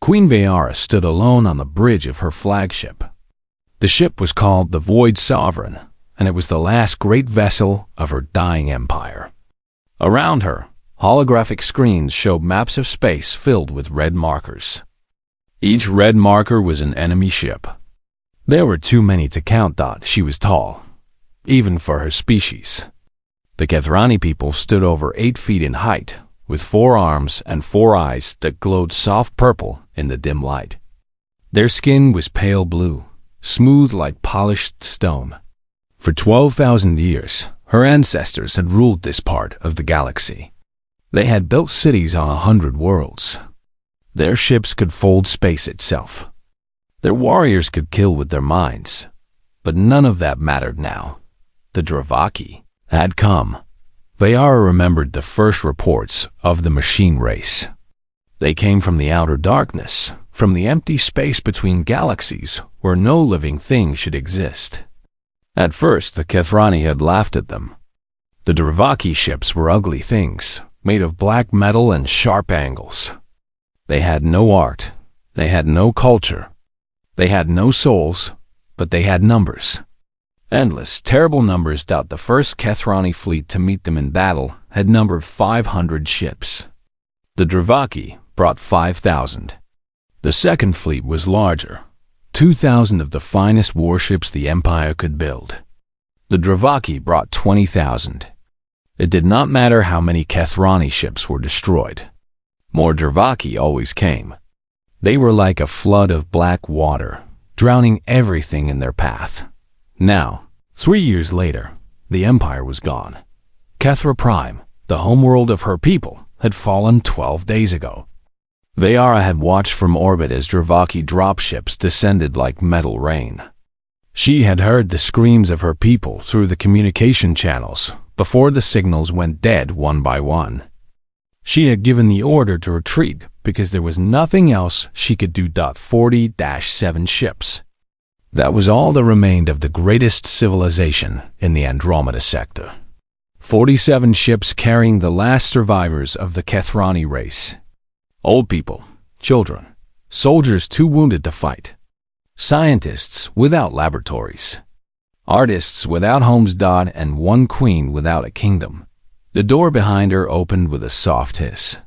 Queen Vayara stood alone on the bridge of her flagship. The ship was called the Void Sovereign, and it was the last great vessel of her dying empire. Around her, holographic screens showed maps of space filled with red markers. Each red marker was an enemy ship. There were too many to count. She was tall, even for her species. The Kethrani people stood over 8 feet in height, with 4 arms and 4 eyes that glowed soft purple in the dim light. Their skin was pale blue, smooth like polished stone. For 12,000 years, her ancestors had ruled this part of the galaxy. They had built cities on 100 worlds. Their ships could fold space itself. Their warriors could kill with their minds, but none of that mattered now. The Dravaki had come. Vayara remembered the first reports of the machine race. They came from the outer darkness, from the empty space between galaxies where no living thing should exist. At first, the Kethrani had laughed at them. The Dravaki ships were ugly things, made of black metal and sharp angles. They had no art. They had no culture. They had no souls, but they had numbers. Endless, terrible numbers. The first Kethrani fleet to meet them in battle had numbered 500 ships. The Dravaki brought 5,000. The second fleet was larger, 2,000 of the finest warships the Empire could build. The Dravaki brought 20,000. It did not matter how many Kethrani ships were destroyed. More Dravaki always came. They were like a flood of black water, drowning everything in their path. Now, 3 years later, the Empire was gone. Kethra Prime, the homeworld of her people, had fallen 12 days ago. Vayara had watched from orbit as Dravaki dropships descended like metal rain. She had heard the screams of her people through the communication channels before the signals went dead one by one. She had given the order to retreat because there was nothing else she could do. 40-7 ships. That was all that remained of the greatest civilization in the Andromeda sector. 47 ships carrying the last survivors of the Kethrani race. Old people, children, soldiers too wounded to fight. Scientists without laboratories. Artists without homes. And one queen without a kingdom. The door behind her opened with a soft hiss.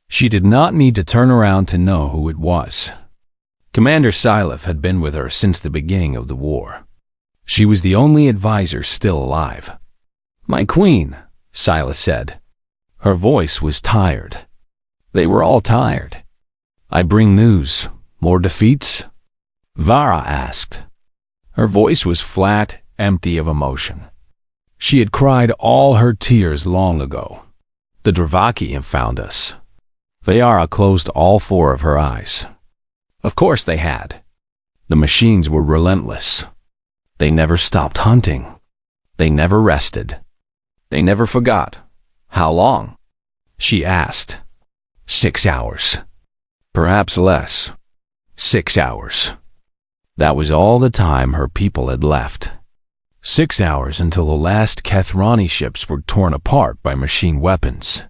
She did not need to turn around to know who it was. Commander Syleth had been with her since the beginning of the war. She was the only advisor still alive. "My queen," Syleth said. Her voice was tired. They were all tired. "I bring news. More defeats?" Vayara asked. Her voice was flat, empty of emotion. She had cried all her tears long ago. "The Dravaki have found us." Vayara closed all 4 of her eyes. Of course they had. The machines were relentless. They never stopped hunting. They never rested. They never forgot. "How long?" she asked. 6 hours. Perhaps less. 6 hours. That was all the time her people had left. 6 hours until the last Kethrani ships were torn apart by machine weapons.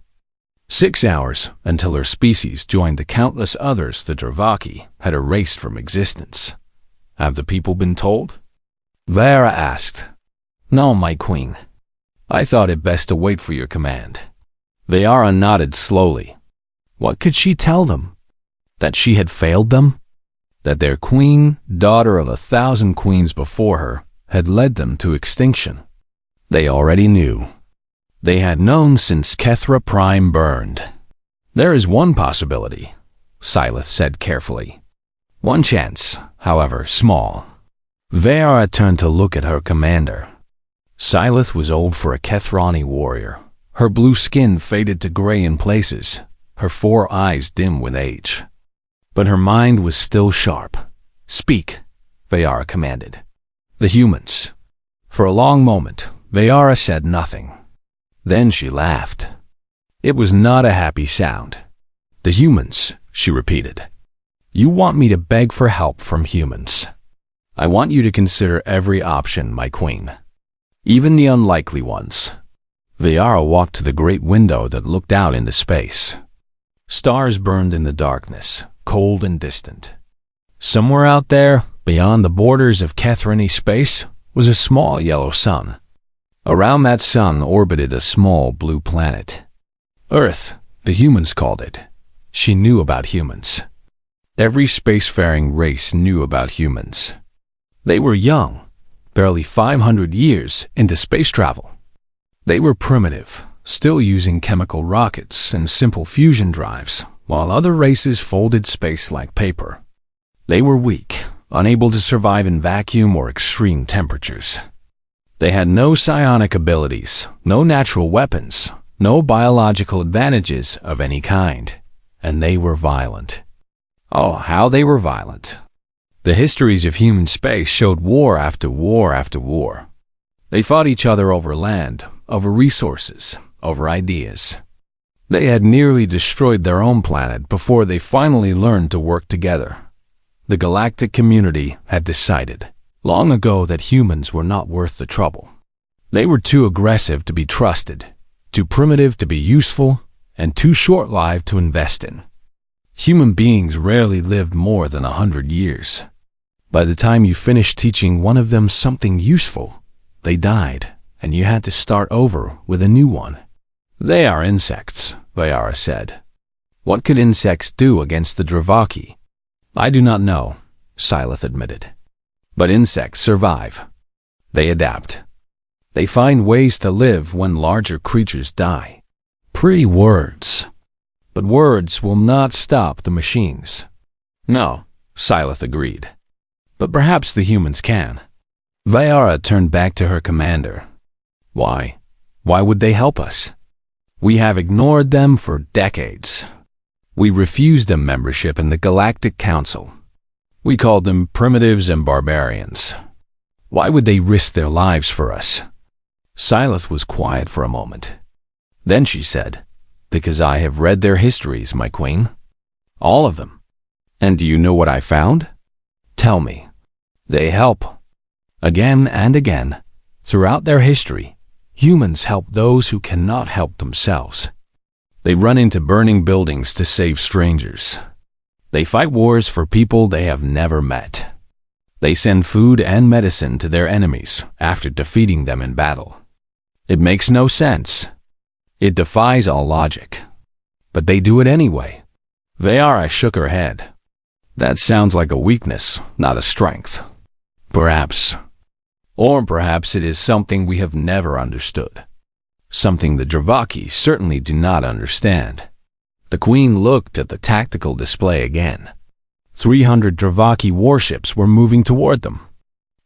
6 hours until her species joined the countless others the Dravaki had erased from existence. Have the people been told? Vayara asked. "No, my queen. I thought it best to wait for your command." Vayara nodded slowly. What could she tell them? That she had failed them? That their queen, daughter of 1,000 queens before her, had led them to extinction? They already knew. They had known since Kethra Prime burned. "There is one possibility," Syleth said carefully. "One chance, however small." Vayara turned to look at her commander. Syleth was old for a Kethrani warrior. Her blue skin faded to gray in places, her 4 eyes dim with age. But her mind was still sharp. "Speak," Vayara commanded. "The humans." For a long moment, Vayara said nothing. Then she laughed. It was not a happy sound. "The humans," she repeated. "You want me to beg for help from humans. I want you to consider every option, my queen. Even the unlikely ones." Vayara walked to the great window that looked out into space. Stars burned in the darkness, cold and distant. Somewhere out there, beyond the borders of Catherine space, was a small yellow sun. Around that sun orbited a small blue planet. Earth, the humans called it. She knew about humans. Every spacefaring race knew about humans. They were young, barely 500 years into space travel. They were primitive, still using chemical rockets and simple fusion drives, while other races folded space like paper. They were weak, unable to survive in vacuum or extreme temperatures. They had no psionic abilities, no natural weapons, no biological advantages of any kind, and they were violent. Oh, how they were violent. The histories of human space showed war after war after war. They fought each other over land, over resources, over ideas. They had nearly destroyed their own planet before they finally learned to work together. The galactic community had decided long ago that humans were not worth the trouble. They were too aggressive to be trusted, too primitive to be useful, and too short-lived to invest in. Human beings rarely lived more than 100 years. By the time you finished teaching one of them something useful, they died, and you had to start over with a new one. They are insects, Vayara said. What could insects do against the dravaki? I do not know, Syleth admitted. But insects survive. They adapt. They find ways to live when larger creatures die. Pretty words. But words will not stop the machines. No, Syleth agreed. But perhaps the humans can. Vayara turned back to her commander. Why? Why would they help us? We have ignored them for decades. We refused them membership in the Galactic Council. We called them primitives and barbarians. Why would they risk their lives for us? Syleth was quiet for a moment. Then she said, Because I have read their histories, my queen. All of them. And do you know what I found? Tell me. They help. Again and again, throughout their history, humans help those who cannot help themselves. They run into burning buildings to save strangers. They fight wars for people they have never met. They send food and medicine to their enemies after defeating them in battle. It makes no sense. It defies all logic. But they do it anyway. Vayara shook her head. That sounds like a weakness, not a strength. Perhaps. Or perhaps it is something we have never understood. Something the Dravaki certainly do not understand. The queen looked at the tactical display again. 300 Dravaki warships were moving toward them.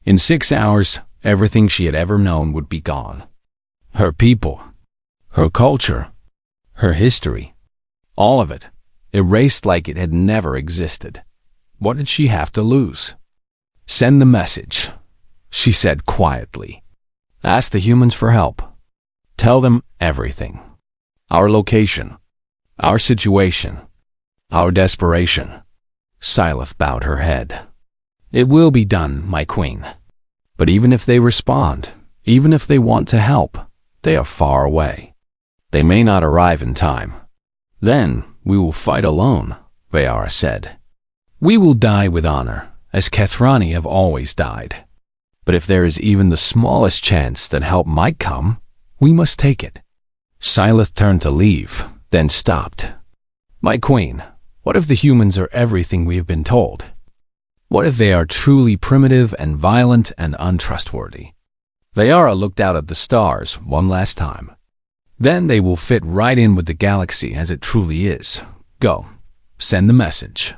In 6 hours, everything she had ever known would be gone. Her people, her culture, her history, all of it, erased like it had never existed. What did she have to lose? Send the message, she said quietly. Ask the humans for help. Tell them everything. Our location, our situation, our desperation. Syleth bowed her head. It will be done, my queen. But even if they respond, even if they want to help, they are far away. They may not arrive in time. Then we will fight alone, Vayara said. We will die with honor, as Kethrani have always died. But if there is even the smallest chance that help might come, we must take it. Syleth turned to leave, then stopped. My queen, what if the humans are everything we have been told? What if they are truly primitive and violent and untrustworthy? Vayara looked out at the stars one last time. Then they will fit right in with the galaxy as it truly is. Go, send the message.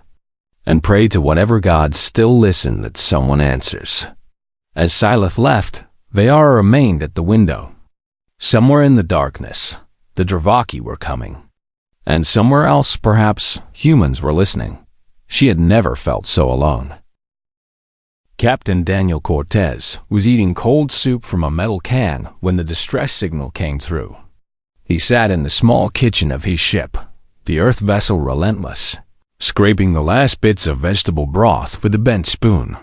And pray to whatever gods still listen that someone answers. As Syleth left, Vayara remained at the window. Somewhere in the darkness, the Dravaki were coming. And somewhere else, perhaps, humans were listening. She had never felt so alone. Captain Daniel Cortez was eating cold soup from a metal can when the distress signal came through. He sat in the small kitchen of his ship, the Earth vessel Relentless, scraping the last bits of vegetable broth with a bent spoon.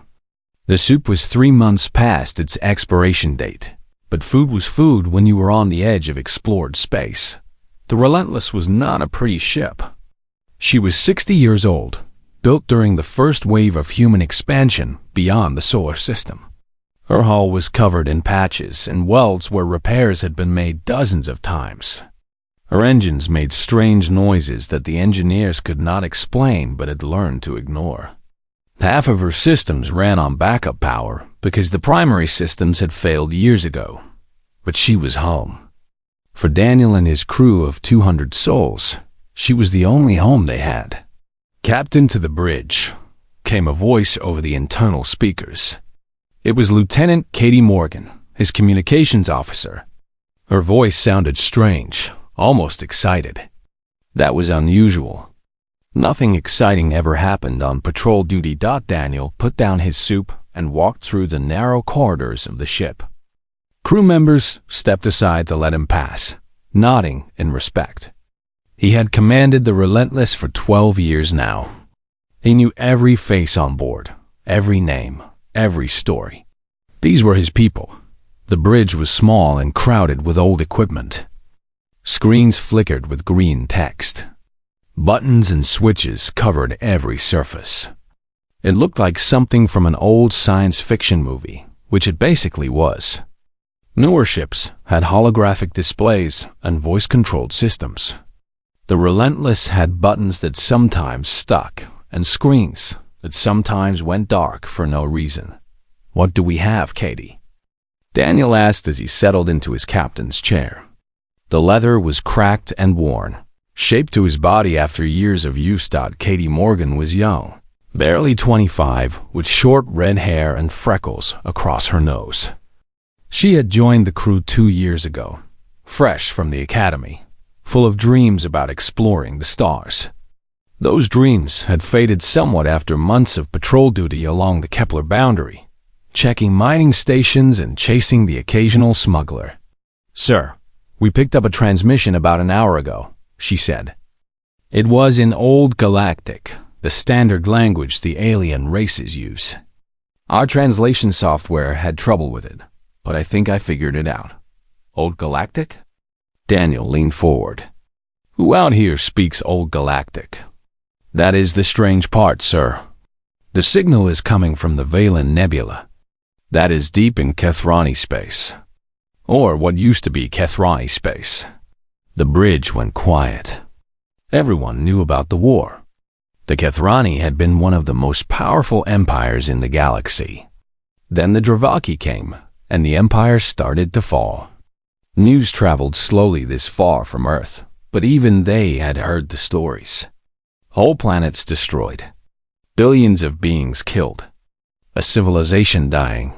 The soup was 3 months past its expiration date, but food was food when you were on the edge of explored space. The Relentless was not a pretty ship. She was 60 years old, built during the first wave of human expansion beyond the solar system. Her hull was covered in patches and welds where repairs had been made dozens of times. Her engines made strange noises that the engineers could not explain but had learned to ignore. Half of her systems ran on backup power because the primary systems had failed years ago. But she was home. For Daniel and his crew of 200 souls, she was the only home they had. "Captain to the bridge," came a voice over the internal speakers. It was Lieutenant Katie Morgan, his communications officer. Her voice sounded strange, almost excited. That was unusual. Nothing exciting ever happened on patrol duty. Daniel put down his soup and walked through the narrow corridors of the ship. Crew members stepped aside to let him pass, nodding in respect. He had commanded the Relentless for 12 years now. He knew every face on board, every name, every story. These were his people. The bridge was small and crowded with old equipment. Screens flickered with green text. Buttons and switches covered every surface. It looked like something from an old science fiction movie, which it basically was. Newer ships had holographic displays and voice-controlled systems. The Relentless had buttons that sometimes stuck and screens that sometimes went dark for no reason. "What do we have, Katie?" Daniel asked as he settled into his captain's chair. The leather was cracked and worn, shaped to his body after years of use. Katie Morgan was young, barely 25, with short red hair and freckles across her nose. She had joined the crew 2 years ago, fresh from the academy, full of dreams about exploring the stars. Those dreams had faded somewhat after months of patrol duty along the Kepler boundary, checking mining stations and chasing the occasional smuggler. "Sir, we picked up a transmission about an hour ago," she said. It was in Old Galactic, the standard language the alien races use. Our translation software had trouble with it, but I think I figured it out. "Old Galactic?" Daniel leaned forward. "Who out here speaks Old Galactic?" "That is the strange part, sir. The signal is coming from the Valen Nebula. That is deep in Kethrani space. Or what used to be Kethrani space." The bridge went quiet. Everyone knew about the war. The Kethrani had been one of the most powerful empires in the galaxy. Then the Dravaki came, and the empire started to fall. News traveled slowly this far from Earth, but even they had heard the stories. Whole planets destroyed. Billions of beings killed. A civilization dying.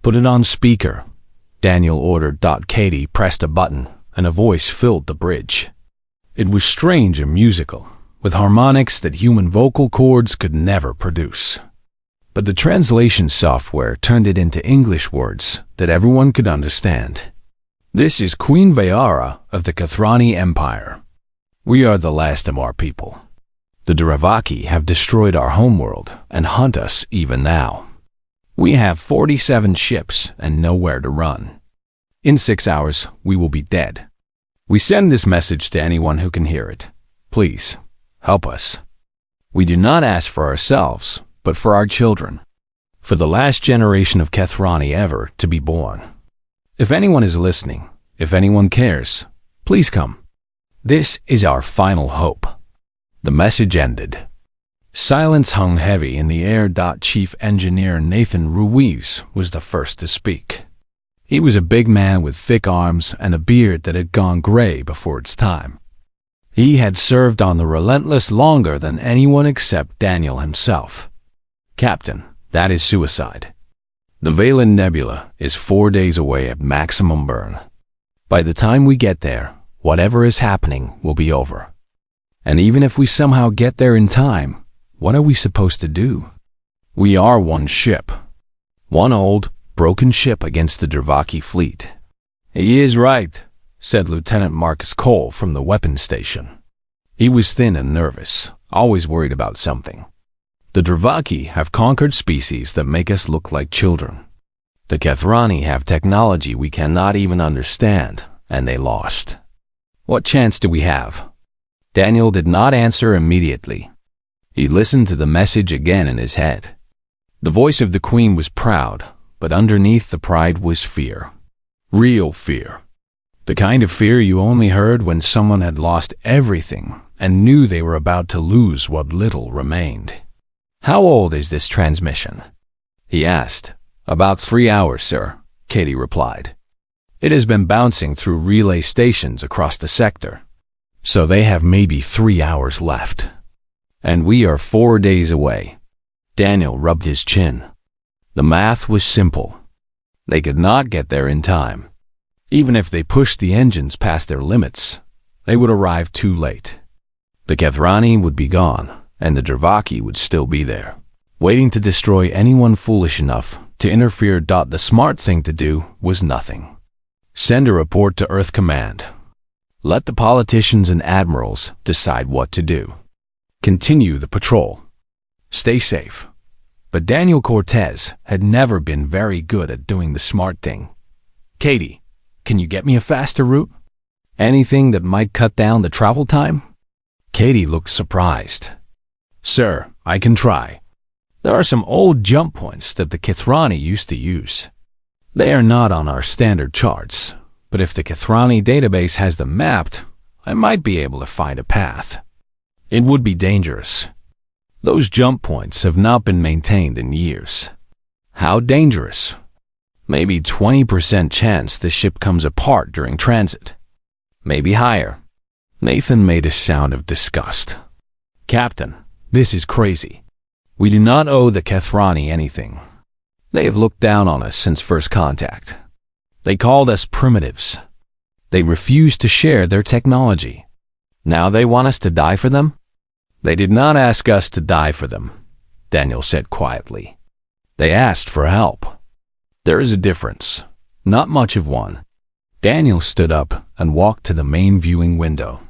"Put it on speaker," Daniel ordered. Katie pressed a button, and a voice filled the bridge. It was strange and musical, with harmonics that human vocal cords could never produce. But the translation software turned it into English words that everyone could understand. "This is Queen Vayara of the Kethrani Empire. We are the last of our people. The Dravaki have destroyed our homeworld and hunt us even now. We have 47 ships and nowhere to run. In 6 hours, we will be dead. We send this message to anyone who can hear it. Please, help us. We do not ask for ourselves, but for our children, for the last generation of Kethrani ever to be born. If anyone is listening, if anyone cares, please come. This is our final hope." The message ended. Silence hung heavy in the air. Chief Engineer Nathan Ruiz was the first to speak. He was a big man with thick arms and a beard that had gone gray before its time. He had served on the Relentless longer than anyone except Daniel himself. "Captain, that is suicide. The Valen Nebula is 4 days away at maximum burn. By the time we get there, whatever is happening will be over. And even if we somehow get there in time, what are we supposed to do? We are one ship. One old, broken ship against the Dravaki fleet." "He is right," said Lieutenant Marcus Cole from the weapons station. He was thin and nervous, always worried about something. "The Dravaki have conquered species that make us look like children. The Kethrani have technology we cannot even understand, and they lost. What chance do we have?" Daniel did not answer immediately. He listened to the message again in his head. The voice of the queen was proud, but underneath the pride was fear. Real fear. The kind of fear you only heard when someone had lost everything and knew they were about to lose what little remained. "How old is this transmission?" he asked. "About 3 hours, sir," Katie replied. "It has been bouncing through relay stations across the sector, so they have maybe 3 hours left. And we are 4 days away." Daniel rubbed his chin. The math was simple. They could not get there in time. Even if they pushed the engines past their limits, they would arrive too late. The Kethrani would be gone, and the Dravaki would still be there, waiting to destroy anyone foolish enough to interfere. The smart thing to do was nothing. Send a report to Earth Command. Let the politicians and admirals decide what to do. Continue the patrol. Stay safe. But Daniel Cortez had never been very good at doing the smart thing. "Katie, can you get me a faster route? Anything that might cut down the travel time?" Katie looked surprised. "Sir, I can try. There are some old jump points that the Kethrani used to use. They are not on our standard charts, but if the Kethrani database has them mapped, I might be able to find a path. It would be dangerous. Those jump points have not been maintained in years." "How dangerous?" "Maybe 20% chance the ship comes apart during transit. Maybe higher." Nathan made a sound of disgust. "Captain, this is crazy. We do not owe the Kethrani anything. They have looked down on us since first contact. They called us primitives. They refused to share their technology. Now they want us to die for them?" "They did not ask us to die for them," Daniel said quietly. "They asked for help. There is a difference. Not much of one." Daniel stood up and walked to the main viewing window.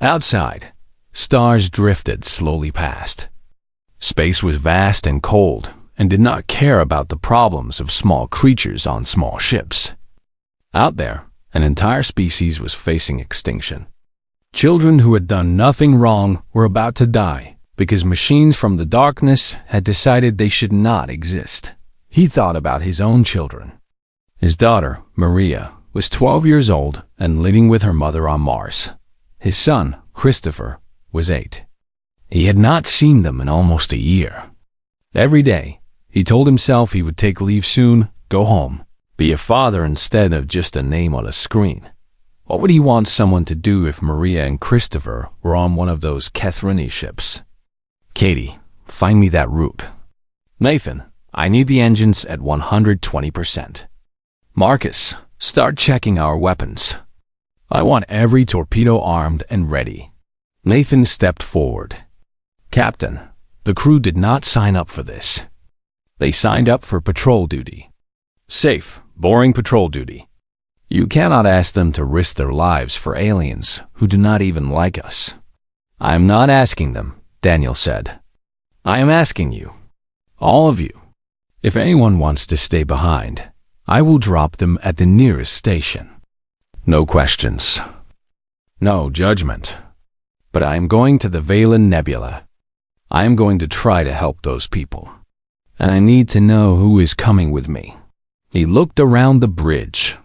Outside, stars drifted slowly past. Space was vast and cold and did not care about the problems of small creatures on small ships. Out there, an entire species was facing extinction. Children who had done nothing wrong were about to die because machines from the darkness had decided they should not exist. He thought about his own children. His daughter, Maria, was 12 years old and living with her mother on Mars. His son, Christopher, was 8. He had not seen them in almost a year. Every day, he told himself he would take leave soon, go home, be a father instead of just a name on a screen. What would he want someone to do if Maria and Christopher were on one of those Kethrani ships? "Katie, find me that route." "Nathan, I need the engines at 120%. "Marcus, start checking our weapons. I want every torpedo armed and ready." Nathan stepped forward. "Captain, the crew did not sign up for this. They signed up for patrol duty. Safe, boring patrol duty. You cannot ask them to risk their lives for aliens who do not even like us." "I am not asking them," Daniel said. "I am asking you. All of you. If anyone wants to stay behind, I will drop them at the nearest station. No questions. No judgment. But I am going to the Valen Nebula. I am going to try to help those people. And I need to know who is coming with me." He looked around the bridge.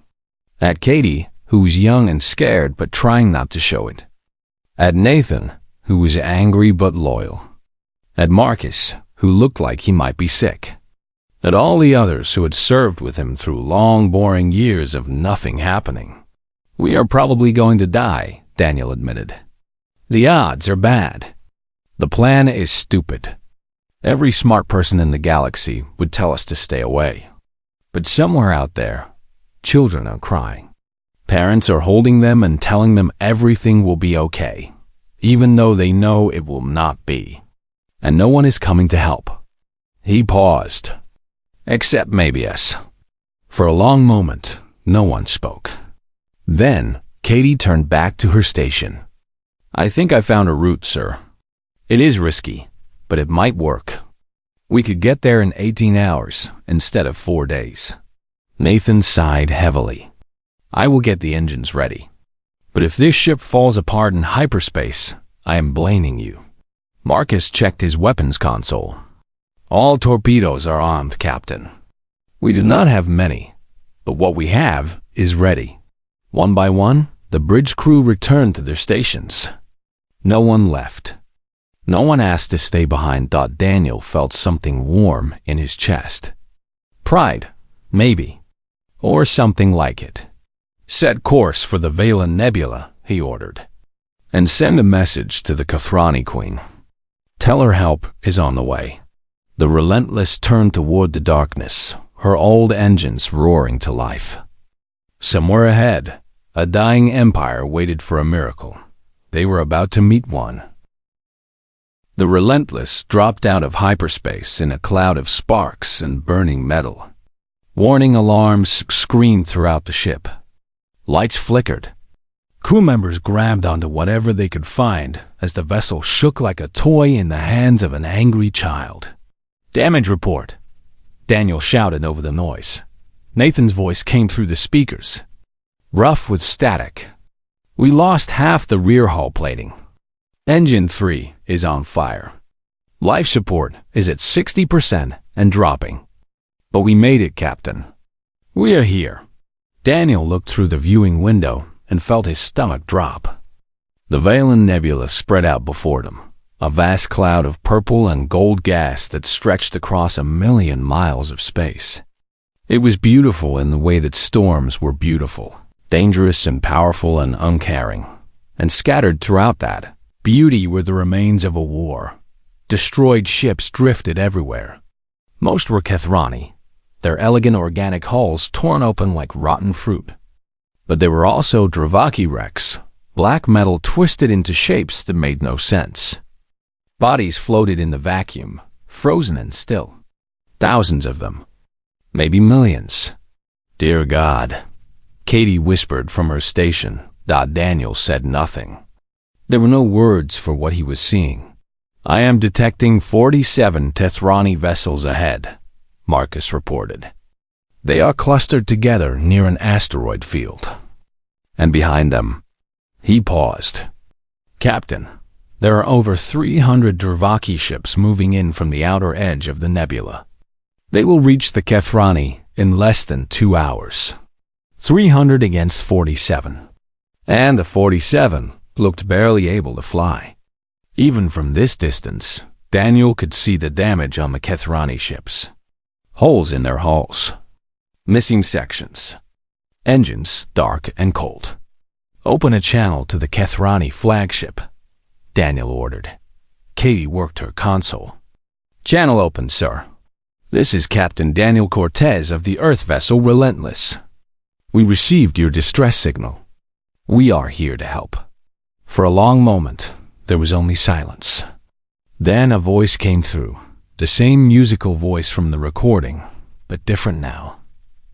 At Katie, who was young and scared but trying not to show it. At Nathan, who was angry but loyal. At Marcus, who looked like he might be sick. At all the others who had served with him through long, boring years of nothing happening. "We are probably going to die," Daniel admitted. "The odds are bad. The plan is stupid. Every smart person in the galaxy would tell us to stay away. But somewhere out there, children are crying. Parents are holding them and telling them everything will be okay, even though they know it will not be. And no one is coming to help." He paused. "Except maybe us." For a long moment, no one spoke. Then, Katie turned back to her station. "I think I found a route, sir. It is risky, but it might work. We could get there in 18 hours instead of 4 days." Nathan sighed heavily. "I will get the engines ready. But if this ship falls apart in hyperspace, I am blaming you. Marcus checked his weapons console. All torpedoes are armed, Captain. We do not have many, but what we have is ready. One by one, the bridge crew returned to their stations. No one left. No one asked to stay behind. Daniel felt something warm in his chest. Pride, maybe, or something like it. Set course for the Valen Nebula, he ordered, and send a message to the Kathrani Queen. Tell her help is on the way. The Relentless turned toward the darkness, her old engines roaring to life. Somewhere ahead, a dying empire waited for a miracle. They were about to meet one. The Relentless dropped out of hyperspace in a cloud of sparks and burning metal. Warning alarms screamed throughout the ship. Lights flickered. Crew members grabbed onto whatever they could find as the vessel shook like a toy in the hands of an angry child. Damage report, Daniel shouted over the noise. Nathan's voice came through the speakers, rough with static. We lost half the rear hull plating. Engine 3 is on fire. Life support is at 60% and dropping. But we made it, Captain. We are here. Daniel looked through the viewing window and felt his stomach drop. The Valen Nebula spread out before them, a vast cloud of purple and gold gas that stretched across 1,000,000 miles of space. It was beautiful in the way that storms were beautiful, dangerous and powerful and uncaring. And scattered throughout that beauty were the remains of a war. Destroyed ships drifted everywhere. Most were Kathrani, their elegant organic hulls torn open like rotten fruit. But there were also Dravaki wrecks, black metal twisted into shapes that made no sense. Bodies floated in the vacuum, frozen and still. Thousands of them. Maybe millions. Dear God, Katie whispered from her station. Daniel said nothing. There were no words for what he was seeing. I am detecting 47 Tethrani vessels ahead, Marcus reported. They are clustered together near an asteroid field. And behind them, he paused. Captain, there are over 300 Dravaki ships moving in from the outer edge of the nebula. They will reach the Kathrani in less than 2 hours. 300 against 47. And the 47 looked barely able to fly. Even from this distance, Daniel could see the damage on the Kathrani ships. Holes in their hulls. Missing sections. Engines dark and cold. Open a channel to the Kathrani flagship, Daniel ordered. Katie worked her console. Channel open, sir. This is Captain Daniel Cortez of the Earth vessel Relentless. We received your distress signal. We are here to help. For a long moment, there was only silence. Then a voice came through, the same musical voice from the recording, but different now.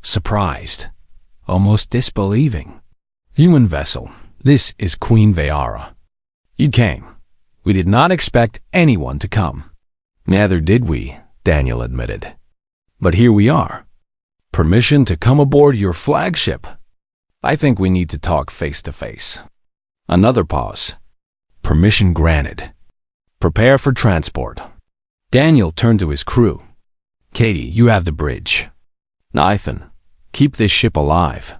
Surprised, almost disbelieving. Human vessel, this is Queen Veyara. You came. We did not expect anyone to come. Neither did we, Daniel admitted. But here we are. Permission to come aboard your flagship. I think we need to talk face to face. Another pause. Permission granted. Prepare for transport. Daniel turned to his crew. Katie, you have the bridge. Nathan, keep this ship alive.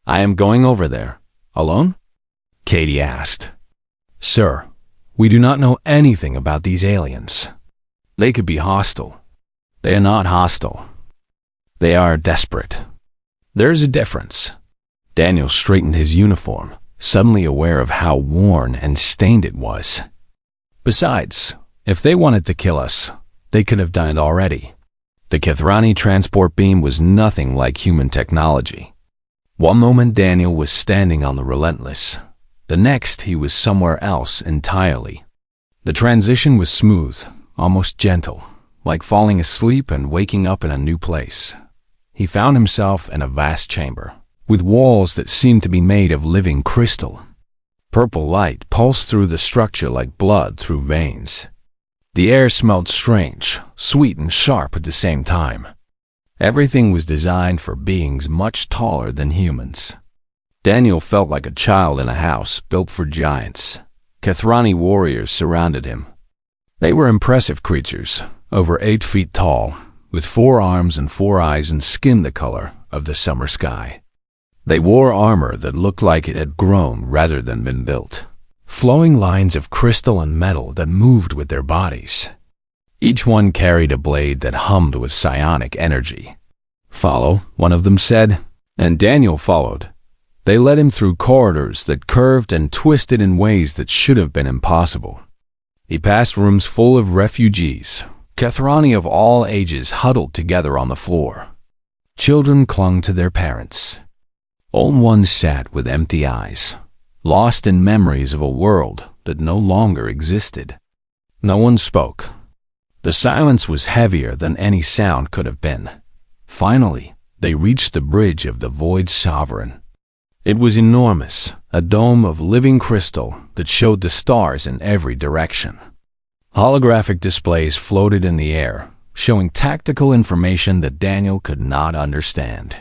I am going over there. Alone? Katie asked. Sir, we do not know anything about these aliens. They could be hostile. They are not hostile. They are desperate. There's a difference. Daniel straightened his uniform, suddenly aware of how worn and stained it was. Besides, if they wanted to kill us, they could have done it already. The Kathrani transport beam was nothing like human technology. One moment Daniel was standing on the Relentless. The next he was somewhere else entirely. The transition was smooth, almost gentle, like falling asleep and waking up in a new place. He found himself in a vast chamber, with walls that seemed to be made of living crystal. Purple light pulsed through the structure like blood through veins. The air smelled strange, sweet and sharp at the same time. Everything was designed for beings much taller than humans. Daniel felt like a child in a house built for giants. Kathrani warriors surrounded him. They were impressive creatures, over 8 feet tall, with 4 arms and 4 eyes and skin the color of the summer sky. They wore armor that looked like it had grown rather than been built, flowing lines of crystal and metal that moved with their bodies. Each one carried a blade that hummed with psionic energy. "Follow," one of them said, and Daniel followed. They led him through corridors that curved and twisted in ways that should have been impossible. He passed rooms full of refugees, HFY of all ages huddled together on the floor. Children clung to their parents. Old ones sat with empty eyes, lost in memories of a world that no longer existed. No one spoke. The silence was heavier than any sound could have been. Finally, they reached the bridge of the Void Sovereign. It was enormous, a dome of living crystal that showed the stars in every direction. Holographic displays floated in the air, showing tactical information that Daniel could not understand.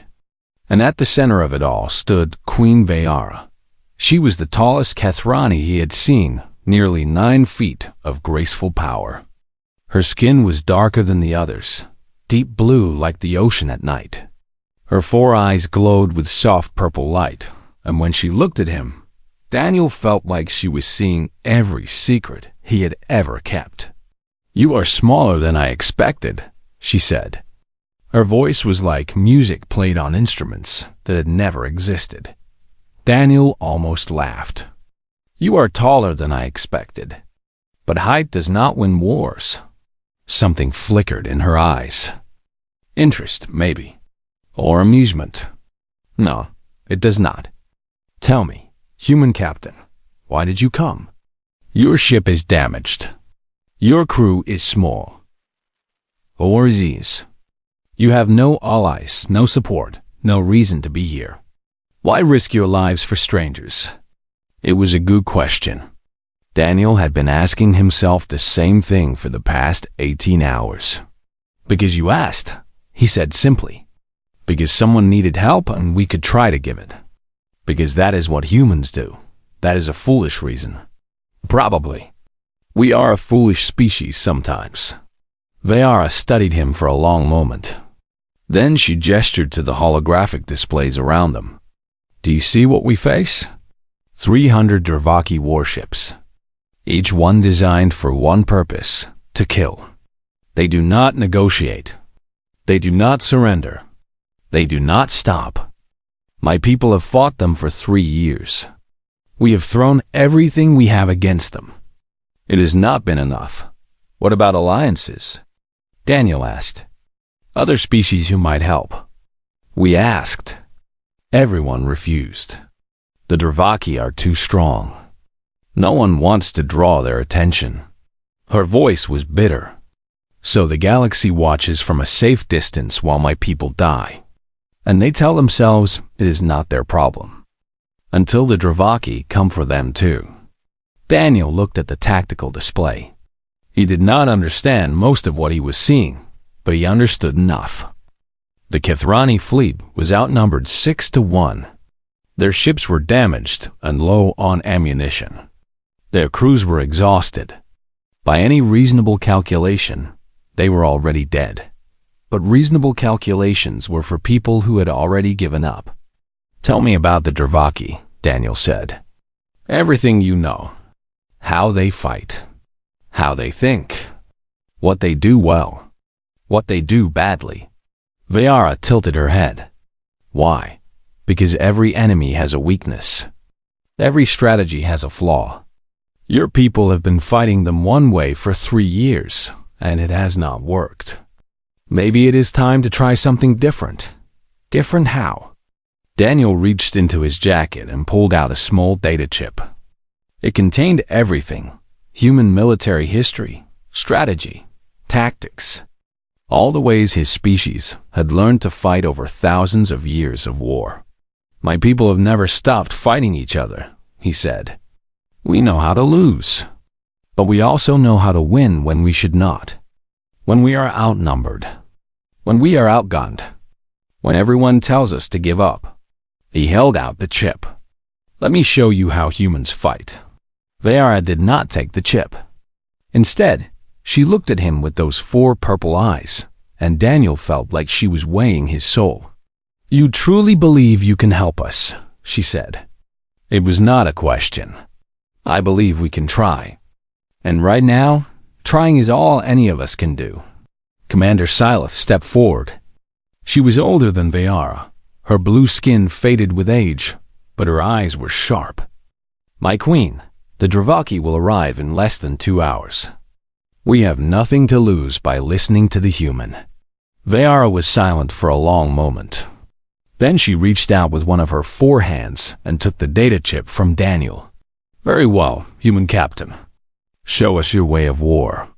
And at the center of it all stood Queen Vayara. She was the tallest HFY he had seen, nearly 9 feet of graceful power. Her skin was darker than the others, deep blue like the ocean at night. Her 4 eyes glowed with soft purple light, and when she looked at him, Daniel felt like she was seeing every secret he had ever kept. "You are smaller than I expected," she said. Her voice was like music played on instruments that had never existed. Daniel almost laughed. "You are taller than I expected. But height does not win wars." Something flickered in her eyes. Interest, maybe. Or amusement. "No, it does not. Tell me, human captain, why did you come? Your ship is damaged. Your crew is small. Or is. You have no allies, no support, no reason to be here. Why risk your lives for strangers?" It was a good question. Daniel had been asking himself the same thing for the past 18 hours. "Because you asked," he said simply. "Because someone needed help and we could try to give it. Because that is what humans do. That is a foolish reason. Probably. We are a foolish species sometimes." Vayara studied him for a long moment. Then she gestured to the holographic displays around them. "Do you see what we face? 300 Dravaki warships. Each one designed for one purpose, to kill. They do not negotiate. They do not surrender. They do not stop. My people have fought them for 3 years. We have thrown everything we have against them. It has not been enough. What about alliances?" Daniel asked. "Other species who might help." We asked. Everyone refused. The Dravaki are too strong. No one wants to draw their attention. Her voice was bitter. "So the galaxy watches from a safe distance while my people die. And they tell themselves it is not their problem. Until the Dravaki come for them too." Daniel looked at the tactical display. He did not understand most of what he was seeing, but he understood enough. The HFY fleet was outnumbered 6 to 1. Their ships were damaged and low on ammunition. Their crews were exhausted. By any reasonable calculation, they were already dead. But reasonable calculations were for people who had already given up. "Tell me about the Dravaki," Daniel said. "Everything you know. How they fight. How they think. What they do well. What they do badly." Vayara tilted her head. "Why? Because every enemy has a weakness. Every strategy has a flaw. Your people have been fighting them one way for 3 years, and it has not worked. Maybe it is time to try something different." "Different how?" Daniel reached into his jacket and pulled out a small data chip. It contained everything: human military history, strategy, tactics, all the ways his species had learned to fight over thousands of years of war. "My people have never stopped fighting each other," he said. "We know how to lose. But we also know how to win when we should not. When we are outnumbered. When we are outgunned. When everyone tells us to give up." He held out the chip. "Let me show you how humans fight." Vayara did not take the chip. Instead, She looked at him with those four purple eyes, and Daniel felt like she was weighing his soul. "You truly believe you can help us," she said. It was not a question. "I believe we can try. And right now, trying is all any of us can do." Commander Silith stepped forward. She was older than Vayara. Her blue skin faded with age, but her eyes were sharp. "My queen, the Dravaki will arrive in less than 2 hours. We have nothing to lose by listening to the human." Vayara was silent for a long moment. Then she reached out with one of her 4 hands and took the data chip from Daniel. "Very well, human captain. Show us your way of war.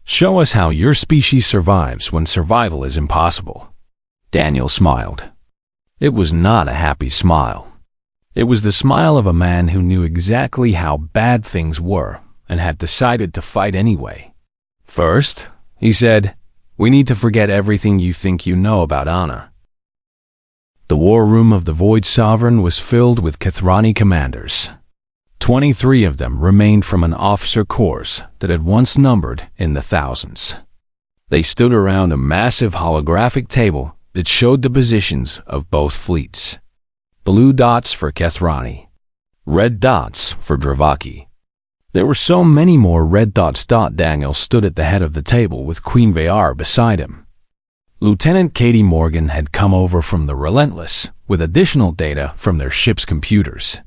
Show us how your species survives when survival is impossible." Daniel smiled. It was not a happy smile. It was the smile of a man who knew exactly how bad things were and had decided to fight anyway. "First," he said, "we need to forget everything you think you know about honor." The war room of the Void Sovereign was filled with Kethrani commanders. 23 of them remained from an officer corps that had once numbered in the thousands. They stood around a massive holographic table that showed the positions of both fleets. Blue dots for Kethrani, red dots for Dravaki. There were so many more red dots. Daniel stood at the head of the table with Queen Vayara beside him. Lieutenant Katie Morgan had come over from the Relentless with additional data from their ship's computers.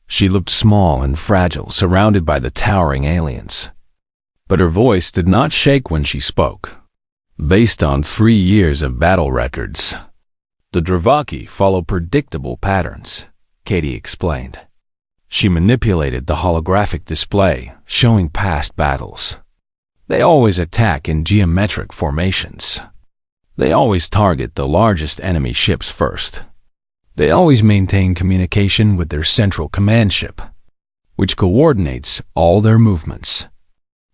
She looked small and fragile, surrounded by the towering aliens. But her voice did not shake when she spoke. "Based on 3 years of battle records, the Dravaki follow predictable patterns," Katie explained. She manipulated the holographic display, showing past battles. "They always attack in geometric formations. They always target the largest enemy ships first. They always maintain communication with their central command ship, which coordinates all their movements."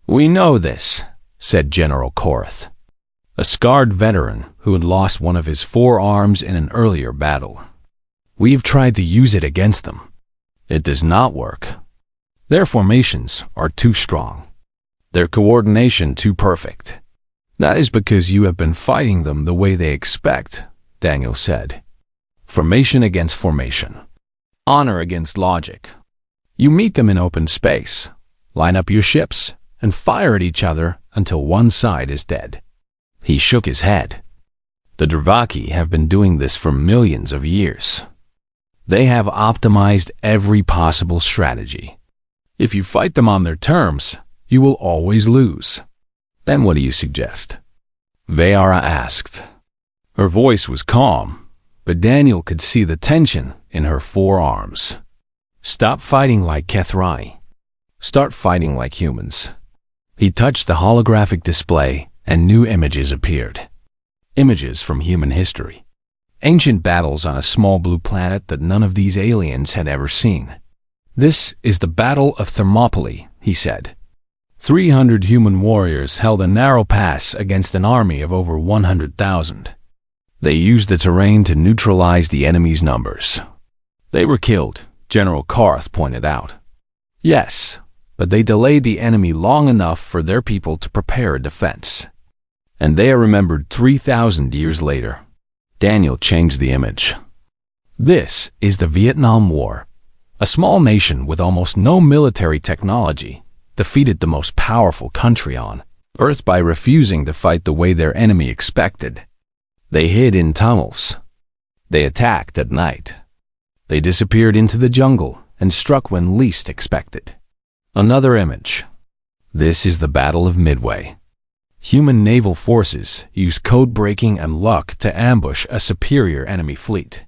"We know this," said General Korath, a scarred veteran who had lost one of his 4 arms in an earlier battle. "We've tried to use it against them. It does not work. Their formations are too strong. Their coordination too perfect. That is because you have been fighting them the way they expect," Daniel said. "Formation against formation. Honor against logic. You meet them in open space, line up your ships, and fire at each other until one side is dead." He shook his head. "The Dravaki have been doing this for millions of years. They have optimized every possible strategy. If you fight them on their terms, you will always lose. Then what do you suggest?" Vayara asked. Her voice was calm, but Daniel could see the tension in her 4 arms. "Stop fighting like Kethrani. Start fighting like humans." He touched the holographic display, and new images appeared. Images from human history. Ancient battles on a small blue planet that none of these aliens had ever seen. "This is the Battle of Thermopylae," he said. 300 human warriors held a narrow pass against an army of over 100,000. They used the terrain to neutralize the enemy's numbers. "They were killed," General Korath pointed out. "Yes, but they delayed the enemy long enough for their people to prepare a defense. And they are remembered 3,000 years later." Daniel changed the image. "This is the Vietnam War. A small nation with almost no military technology defeated the most powerful country on Earth by refusing to fight the way their enemy expected. They hid in tunnels. They attacked at night. They disappeared into the jungle and struck when least expected." Another image. "This is the Battle of Midway. Human naval forces used code-breaking and luck to ambush a superior enemy fleet.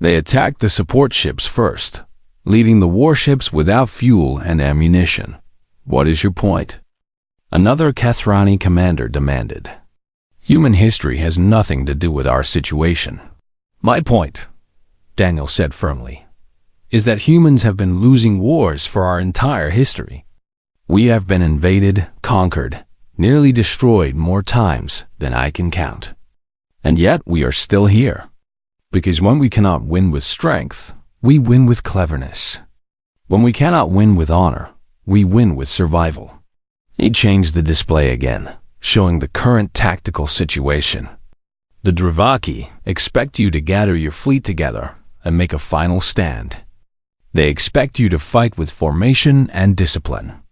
They attacked the support ships first, leaving the warships without fuel and ammunition. What is your point?" Another Kethrani commander demanded. "Human history has nothing to do with our situation." "My point," Daniel said firmly, "is that humans have been losing wars for our entire history. We have been invaded, conquered, nearly destroyed more times than I can count. And yet we are still here. Because when we cannot win with strength, we win with cleverness. When we cannot win with honor, we win with survival. He changed the display again, showing the current tactical situation. The Dravaki expect you to gather your fleet together and make a final stand. They expect you to fight with formation and discipline.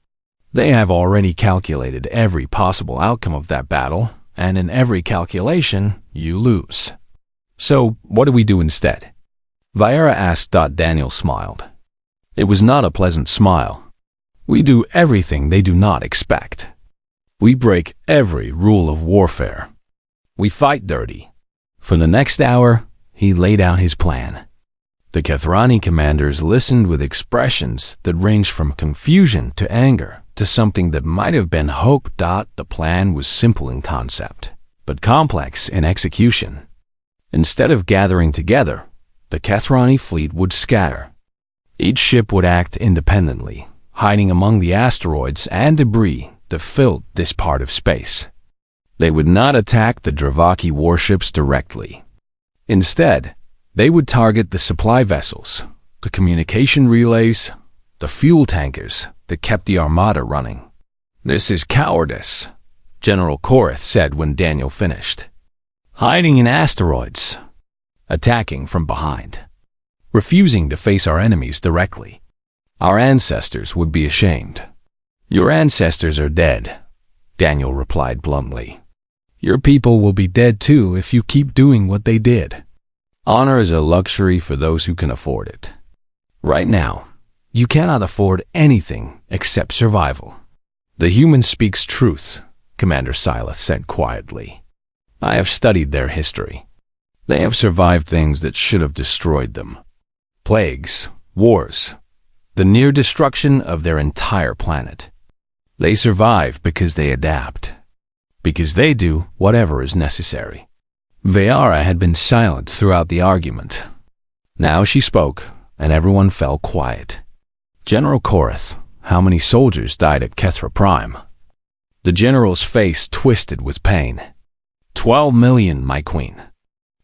They have already calculated every possible outcome of that battle, and in every calculation, you lose. So, what do we do instead? Viera asked. Daniel smiled. It was not a pleasant smile. We do everything they do not expect. We break every rule of warfare. We fight dirty. For the next hour, he laid out his plan. The Kethrani commanders listened with expressions that ranged from confusion to anger to something that might have been hope. The plan was simple in concept, but complex in execution. Instead of gathering together, the Kethrani fleet would scatter. Each ship would act independently, hiding among the asteroids and debris that filled this part of space. They would not attack the Dravaki warships directly. Instead, they would target the supply vessels, the communication relays, the fuel tankers that kept the armada running. This is cowardice, General Korath said when Daniel finished. Hiding in asteroids, attacking from behind, refusing to face our enemies directly. Our ancestors would be ashamed. Your ancestors are dead, Daniel replied bluntly. Your people will be dead too if you keep doing what they did. Honor is a luxury for those who can afford it. Right now, you cannot afford anything except survival. The human speaks truth, Commander Silath said quietly. I have studied their history. They have survived things that should have destroyed them. Plagues, wars, the near destruction of their entire planet. They survive because they adapt, because they do whatever is necessary. Viera had been silent throughout the argument. Now she spoke, and everyone fell quiet. General Korath, how many soldiers died at Kethra Prime? The general's face twisted with pain. 12 million, my queen.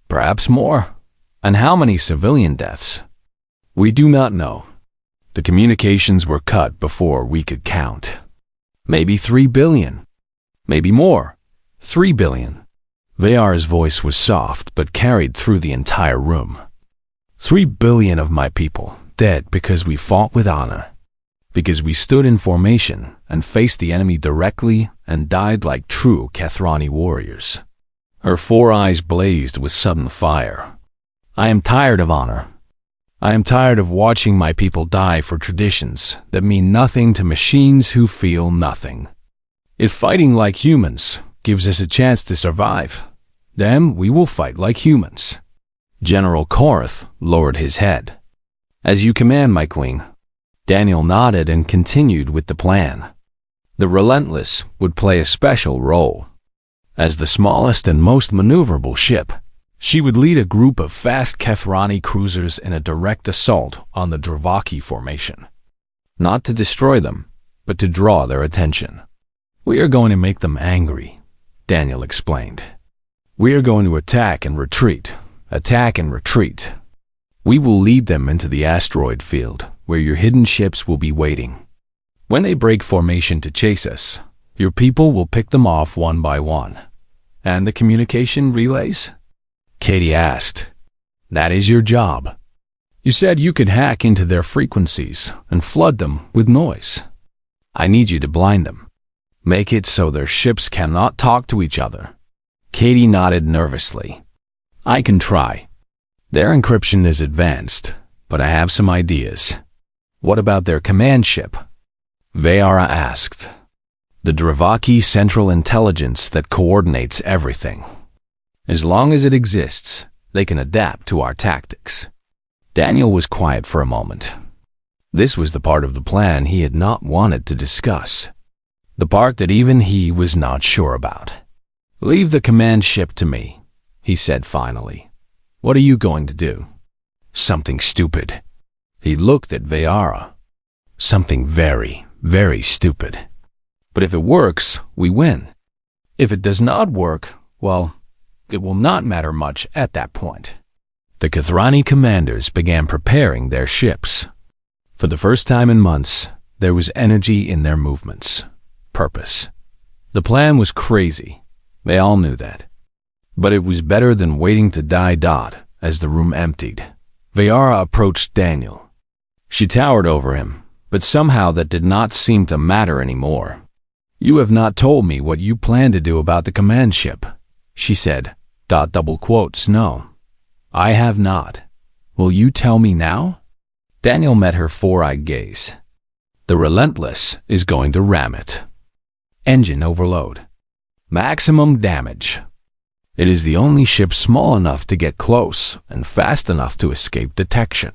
Perhaps more. And how many civilian deaths? We do not know. The communications were cut before we could count. Maybe 3 billion. Maybe more. 3 billion. Viera's voice was soft but carried through the entire room. 3 billion of my people dead because we fought with honor, because we stood in formation and faced the enemy directly and died like true Kethrani warriors. Her 4 eyes blazed with sudden fire. I am tired of honor. I am tired of watching my people die for traditions that mean nothing to machines who feel nothing. If fighting like humans gives us a chance to survive, then we will fight like humans. General Korath lowered his head. As you command, my queen. Daniel nodded and continued with the plan. The Relentless would play a special role. As the smallest and most maneuverable ship, she would lead a group of fast Kethrani cruisers in a direct assault on the Dravaki formation. Not to destroy them, but to draw their attention. We are going to make them angry, Daniel explained. We are going to attack and retreat, attack and retreat. We will lead them into the asteroid field, where your hidden ships will be waiting. When they break formation to chase us, your people will pick them off one by one. And the communication relays? Katie asked. That is your job. You said you could hack into their frequencies and flood them with noise. I need you to blind them. Make it so their ships cannot talk to each other. Katie nodded nervously. I can try. Their encryption is advanced, but I have some ideas. What about their command ship? Viera asked. The Dravaki Central Intelligence that coordinates everything. As long as it exists, they can adapt to our tactics. Daniel was quiet for a moment. This was the part of the plan he had not wanted to discuss. The part that even he was not sure about. Leave the command ship to me, he said finally. What are you going to do? Something stupid. He looked at Viera. Something very, very stupid. But if it works, we win. If it does not work, well, it will not matter much at that point. The Kethrani commanders began preparing their ships. For the first time in months, there was energy in their movements. purpose. The plan was crazy. They all knew that. But it was better than waiting to die. As the room emptied, Vayara approached Daniel. She towered over him, but somehow that did not seem to matter anymore. "You have not told me what you plan to do about the command ship," she said. No, I have not. Will you tell me now? Daniel met her four-eyed gaze. The Relentless is going to ram it. Engine overload. Maximum damage. It is the only ship small enough to get close and fast enough to escape detection.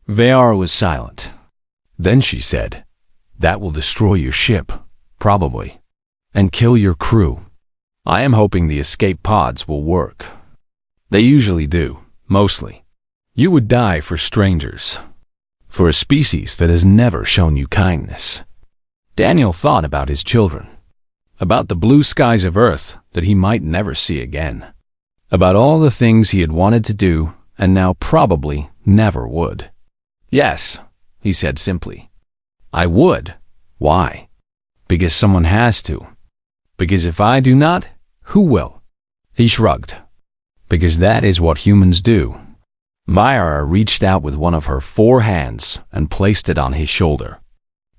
Vayara was silent. Then she said, "That will destroy your ship, probably, and kill your crew. I am hoping the escape pods will work. They usually do, mostly. You would die for strangers, for a species that has never shown you kindness." Daniel thought about his children, about the blue skies of Earth that he might never see again, about all the things he had wanted to do and now probably never would. "Yes," he said simply. "I would. Why? Because someone has to. Because if I do not, who will?" He shrugged. "Because that is what humans do." Vayara reached out with one of her four hands and placed it on his shoulder.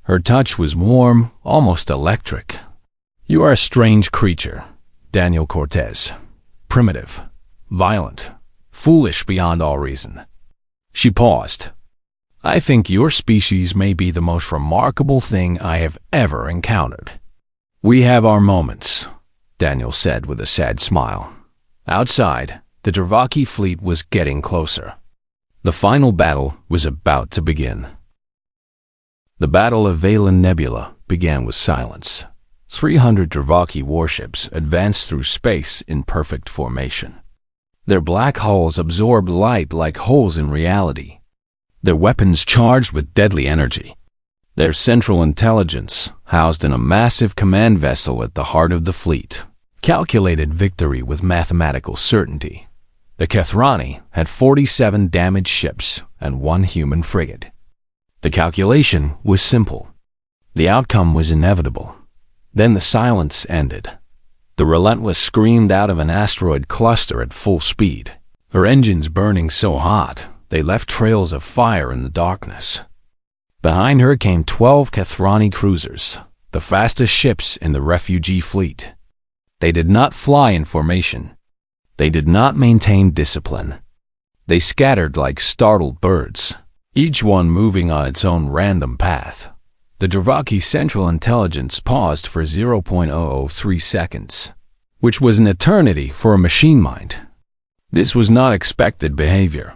Her touch was warm, almost electric. "You are a strange creature, Daniel Cortez. Primitive, violent, foolish beyond all reason." She paused. "I think your species may be the most remarkable thing I have ever encountered." "We have our moments," Daniel said with a sad smile. Outside, the Dravaki fleet was getting closer. The final battle was about to begin. The Battle of Valen Nebula began with silence. 300 Dravaki warships advanced through space in perfect formation. Their black hulls absorbed light like holes in reality. Their weapons charged with deadly energy. Their central intelligence, housed in a massive command vessel at the heart of the fleet, calculated victory with mathematical certainty. The Kethrani had 47 damaged ships and 1 human frigate. The calculation was simple. The outcome was inevitable. Then the silence ended. The Relentless screamed out of an asteroid cluster at full speed, her engines burning so hot they left trails of fire in the darkness. Behind her came 12 Kethrani cruisers, the fastest ships in the refugee fleet. They did not fly in formation. They did not maintain discipline. They scattered like startled birds, each one moving on its own random path. The Dravaki Central Intelligence paused for 0.003 seconds, which was an eternity for a machine mind. This was not expected behavior.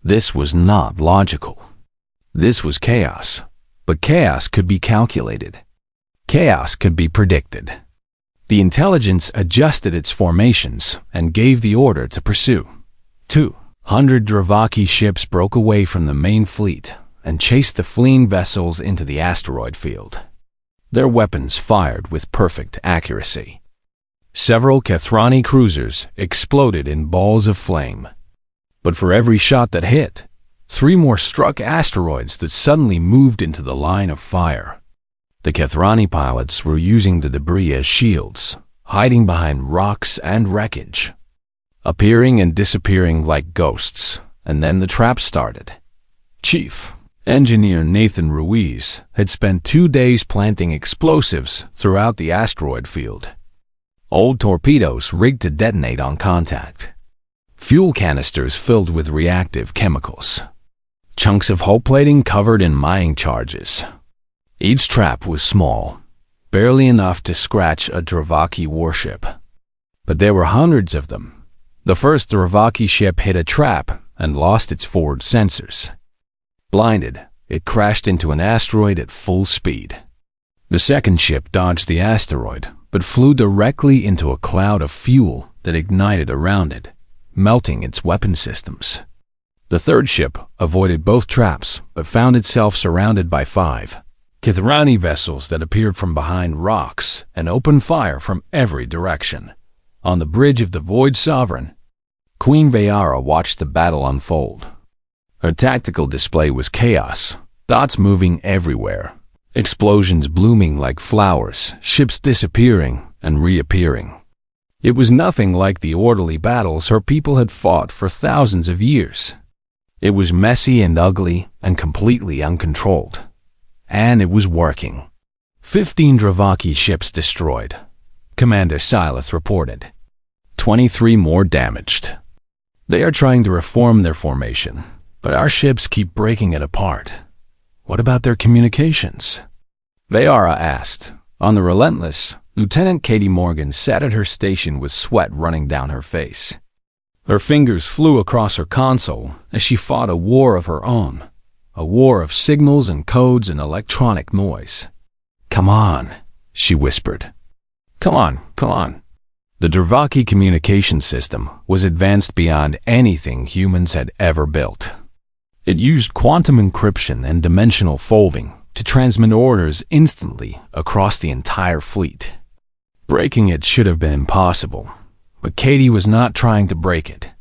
This was not logical. This was chaos, but chaos could be calculated. Chaos could be predicted. The intelligence adjusted its formations and gave the order to pursue. 200 Dravaki ships broke away from the main fleet and chased the fleeing vessels into the asteroid field. Their weapons fired with perfect accuracy. Several Kethrani cruisers exploded in balls of flame. But for every shot that hit, 3 more struck asteroids that suddenly moved into the line of fire. The Kethrani pilots were using the debris as shields, hiding behind rocks and wreckage, appearing and disappearing like ghosts, and then the trap started. Chief Engineer Nathan Ruiz had spent 2 days planting explosives throughout the asteroid field. Old torpedoes rigged to detonate on contact. Fuel canisters filled with reactive chemicals. Chunks of hull plating covered in mining charges. Each trap was small, barely enough to scratch a Dravaki warship. But there were hundreds of them. The first Dravaki ship hit a trap and lost its forward sensors. Blinded, it crashed into an asteroid at full speed. The second ship dodged the asteroid, but flew directly into a cloud of fuel that ignited around it, melting its weapon systems. The third ship avoided both traps, but found itself surrounded by 5 Kethrani vessels that appeared from behind rocks and opened fire from every direction. On the bridge of the Void Sovereign, Queen Vayara watched the battle unfold. Her tactical display was chaos, dots moving everywhere, Explosions blooming like flowers, ships disappearing and reappearing. It was nothing like the orderly battles her people had fought for thousands of years. It was messy and ugly and completely uncontrolled. And it was working. 15 dravaki ships destroyed, Commander Silas reported. 23 more damaged. They are trying to reform their formation, but our ships keep breaking it apart. What about their communications? Vayara asked. On the Relentless, Lieutenant Katie Morgan sat at her station with sweat running down her face. Her fingers flew across her console as she fought a war of her own, a war of signals and codes and electronic noise. "Come on," she whispered. Come on. The Dravaki communication system was advanced beyond anything humans had ever built. It used quantum encryption and dimensional folding to transmit orders instantly across the entire fleet. Breaking it should have been impossible, but Katie was not trying to break it.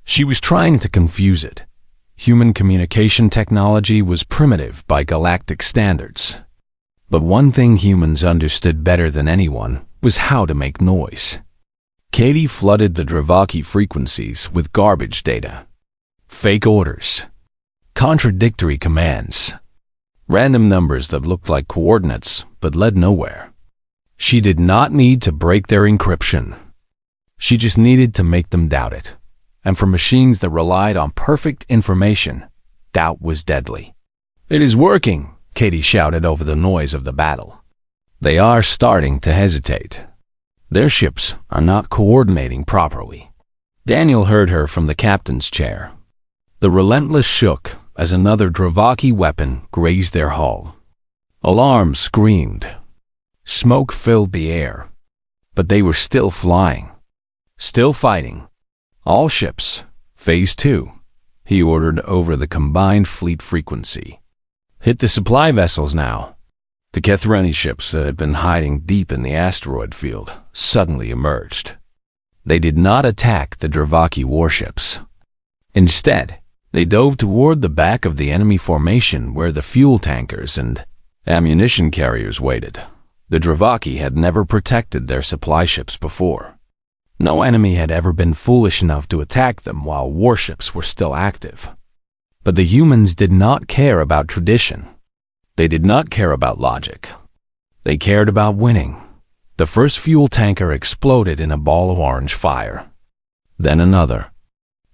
She was trying to confuse it. Human communication technology was primitive by galactic standards. But one thing humans understood better than anyone was how to make noise. Katie flooded the Dravaki frequencies with garbage data. Fake orders. Contradictory commands. Random numbers that looked like coordinates but led nowhere. She did not need to break their encryption. She just needed to make them doubt it. And for machines that relied on perfect information, doubt was deadly. "It is working," Katie shouted over the noise of the battle. "They are starting to hesitate. Their ships are not coordinating properly." Daniel heard her from the captain's chair. The Relentless shook as another Dravaki weapon grazed their hull. Alarms screamed. Smoke filled the air. But they were still flying. Still fighting. "All ships, Phase 2, he ordered over the combined fleet frequency. "Hit the supply vessels now." The Kethrani ships that had been hiding deep in the asteroid field suddenly emerged. They did not attack the Dravaki warships. Instead, they dove toward the back of the enemy formation where the fuel tankers and ammunition carriers waited. The Dravaki had never protected their supply ships before. No enemy had ever been foolish enough to attack them while warships were still active. But the humans did not care about tradition. They did not care about logic. They cared about winning. The first fuel tanker exploded in a ball of orange fire. Then another.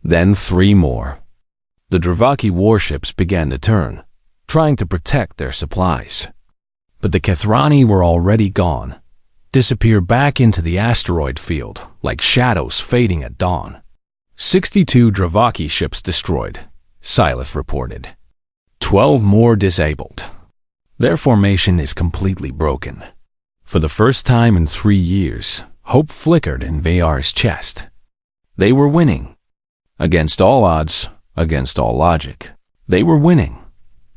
Then 3 more. The Dravaki warships began to turn, trying to protect their supplies. But the Kethrani were already gone, disappeared back into the asteroid field like shadows fading at dawn. 62 Dravaki ships destroyed, Silas reported. 12 more disabled. Their formation is completely broken. For the first time in 3 years, hope flickered in Vayar's chest. They were winning. Against all odds, against all logic. They were winning.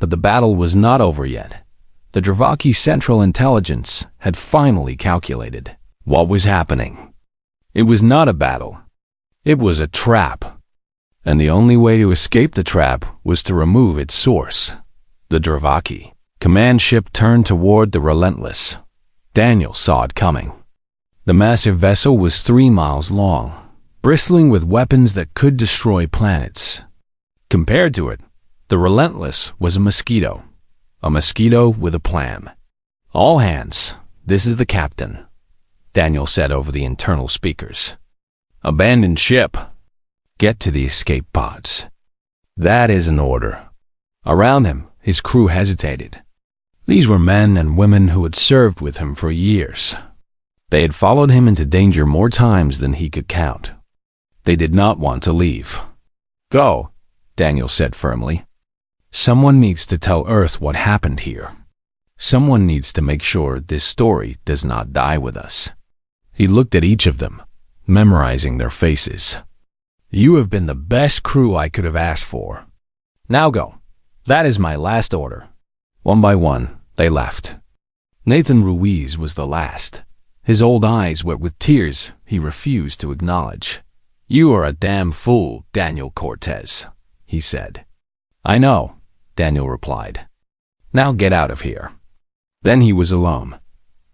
But the battle was not over yet. The Dravaki Central Intelligence had finally calculated what was happening. It was not a battle. It was a trap. And the only way to escape the trap was to remove its source, the Dravaki. Command ship turned toward the Relentless. Daniel saw it coming. The massive vessel was 3 miles long, bristling with weapons that could destroy planets. Compared to it, the Relentless was a mosquito with a plan. "All hands, this is the captain," Daniel said over the internal speakers. "Abandon ship. Get to the escape pods." That is an order. Around him, his crew hesitated. These were men and women who had served with him for years. They had followed him into danger more times than he could count. They did not want to leave. "Go," Daniel said firmly. "Someone needs to tell Earth what happened here. Someone needs to make sure this story does not die with us." He looked at each of them, memorizing their faces. "You have been the best crew I could have asked for. Now go. That is my last order." One by one, they left. Nathan Ruiz was the last. His old eyes wet with tears he refused to acknowledge. "You are a damn fool, Daniel Cortez," he said. "I know," Daniel replied. "Now get out of here." Then he was alone.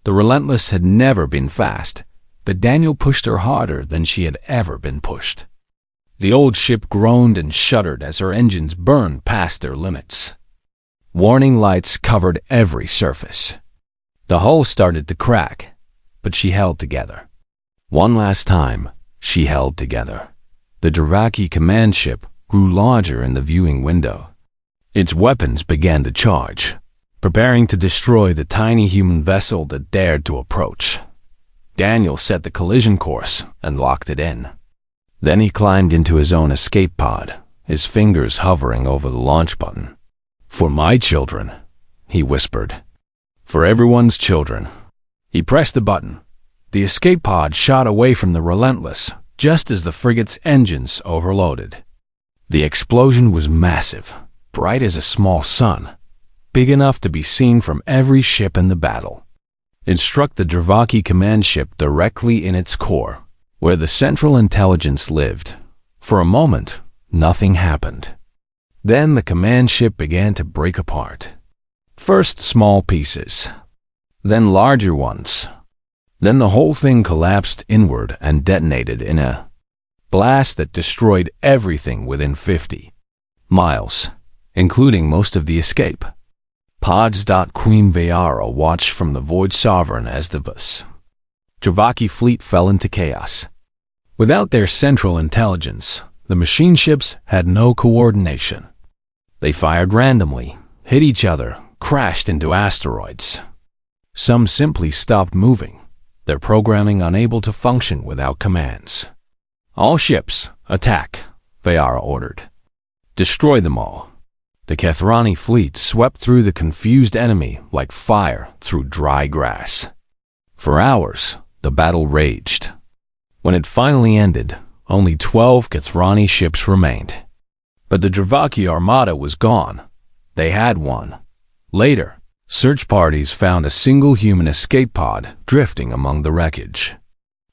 The Relentless had never been fast, but Daniel pushed her harder than she had ever been pushed. The old ship groaned and shuddered as her engines burned past their limits. Warning lights covered every surface. The hull started to crack, but she held together. One last time, she held together. The Dravaki command ship grew larger in the viewing window. Its weapons began to charge, preparing to destroy the tiny human vessel that dared to approach. Daniel set the collision course and locked it in. Then he climbed into his own escape pod, his fingers hovering over the launch button. "For my children," he whispered. "For everyone's children." He pressed the button. The escape pod shot away from the Relentless just as the frigate's engines overloaded. The explosion was massive, bright as a small sun, big enough to be seen from every ship in the battle. It struck the Dravaki command ship directly in its core, where the Central Intelligence lived. For a moment, nothing happened. Then the command ship began to break apart. First small pieces, then larger ones. Then the whole thing collapsed inward and detonated in a blast that destroyed everything within 50 miles, including most of the escape. Pods. Queen Vayara watched from the Void Sovereign as the Dravaki fleet fell into chaos. Without their central intelligence, the machine ships had no coordination. They fired randomly, hit each other, crashed into asteroids. Some simply stopped moving, their programming unable to function without commands. "All ships, attack," Vayara ordered. "Destroy them all." The Kethrani fleet swept through the confused enemy like fire through dry grass. For hours, the battle raged. When it finally ended, only 12 Kethrani ships remained. But the Dravaki armada was gone. They had won. Later, search parties found a single human escape pod drifting among the wreckage.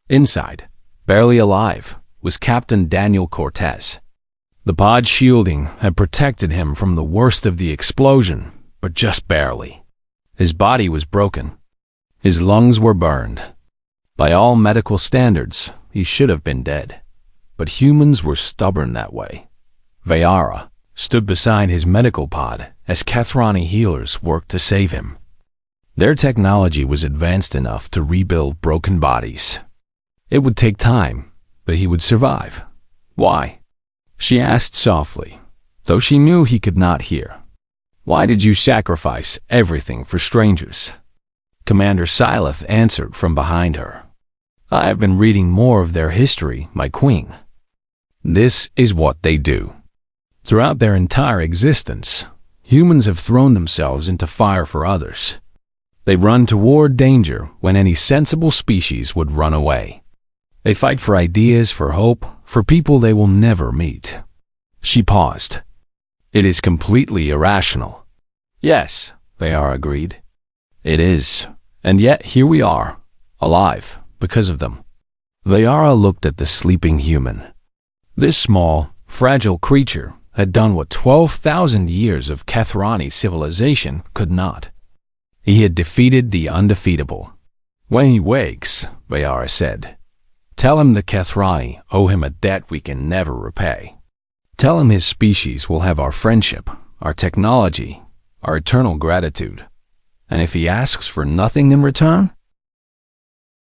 Inside, barely alive, was Captain Daniel Cortez. The pod shielding had protected him from the worst of the explosion, but just barely. His body was broken. His lungs were burned. By all medical standards, he should have been dead. But humans were stubborn that way. Vayara stood beside his medical pod as Kethrani healers worked to save him. Their technology was advanced enough to rebuild broken bodies. It would take time, but he would survive. Why? She asked softly, though she knew he could not hear. "Why did you sacrifice everything for strangers?" Commander Silith answered from behind her. "I have been reading more of their history, my queen. This is what they do. Throughout their entire existence, humans have thrown themselves into fire for others. They run toward danger when any sensible species would run away. They fight for ideas, for hope, for people they will never meet." She paused. "It is completely irrational." "Yes," Vayara agreed. "It is. And yet here we are, alive, because of them." Vayara looked at the sleeping human. This small, fragile creature had done what 12,000 years of Kethrani civilization could not. He had defeated the undefeatable. "When he wakes," Vayara said, "tell him the Kethrani owe him a debt we can never repay. Tell him his species will have our friendship, our technology, our eternal gratitude. And if he asks for nothing in return,